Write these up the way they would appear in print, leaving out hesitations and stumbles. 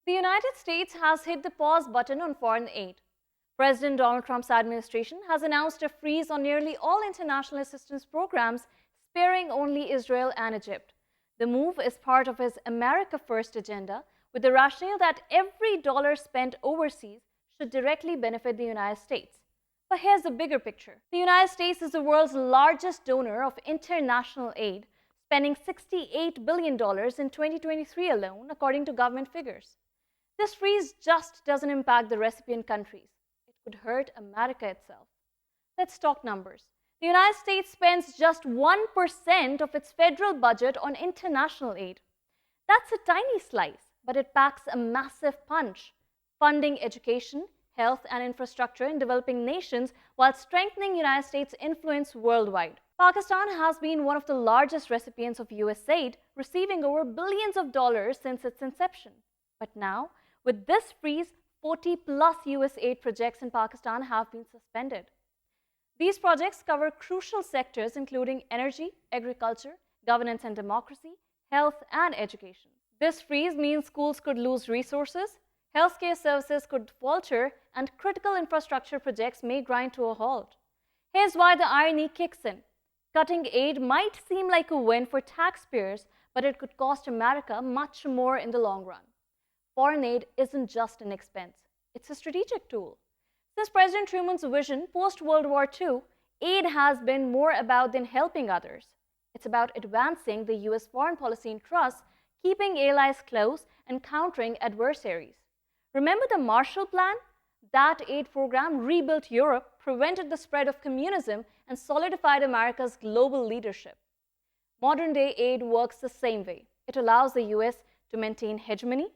The United States has hit the pause button on foreign aid. President Donald Trump's administration has announced a freeze on nearly all international assistance programs, sparing only Israel and Egypt. The move is part of his America First agenda, with the rationale that every dollar spent overseas should directly benefit the United States. But here's the bigger picture. The United States is the world's largest donor of international aid, spending $68 billion in 2023 alone, according to government figures. This freeze just doesn't impact the recipient countries. It could hurt America itself. Let's talk numbers. The United States spends just 1% of its federal budget on international aid. That's a tiny slice, but it packs a massive punch, funding education, health, and infrastructure in developing nations while strengthening United States' influence worldwide. Pakistan has been one of the largest recipients of US aid, receiving over billions of dollars since its inception. But now, with this freeze, 40+ US aid projects in Pakistan have been suspended. These projects cover crucial sectors including energy, agriculture, governance and democracy, health, and education. This freeze means schools could lose resources, healthcare services could falter, and critical infrastructure projects may grind to a halt. Here's why the irony kicks in. Cutting aid might seem like a win for taxpayers, but it could cost America much more in the long run. Foreign aid isn't just an expense, it's a strategic tool. Since President Truman's vision post-World War II, aid has been more about than helping others. It's about advancing the US foreign policy interests, keeping allies close, and countering adversaries. Remember the Marshall Plan? That aid program rebuilt Europe, prevented the spread of communism, and solidified America's global leadership. Modern-day aid works the same way. It allows the US to maintain hegemony.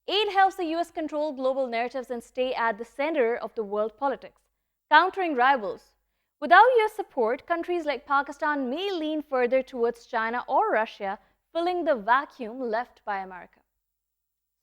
Aid helps the US control global narratives and stay at the center of the world politics, countering rivals. Without US support, countries like Pakistan may lean further towards China or Russia, filling the vacuum left by America.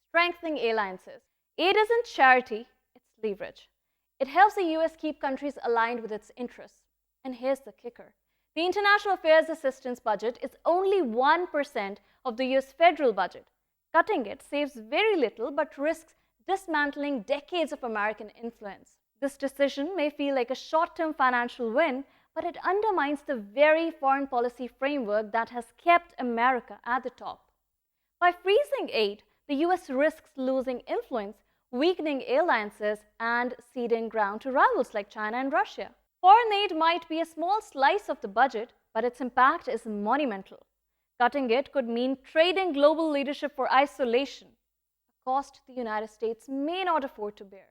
Strengthening alliances. Aid isn't charity, it's leverage. It helps the US keep countries aligned with its interests. And here's the kicker. The International Affairs Assistance budget is only 1% of the US federal budget. Cutting it saves very little but risks dismantling decades of American influence. This decision may feel like a short-term financial win, but it undermines the very foreign policy framework that has kept America at the top. By freezing aid, the US risks losing influence, weakening alliances, and ceding ground to rivals like China and Russia. Foreign aid might be a small slice of the budget, but its impact is monumental. Cutting it could mean trading global leadership for isolation, a cost the United States may not afford to bear.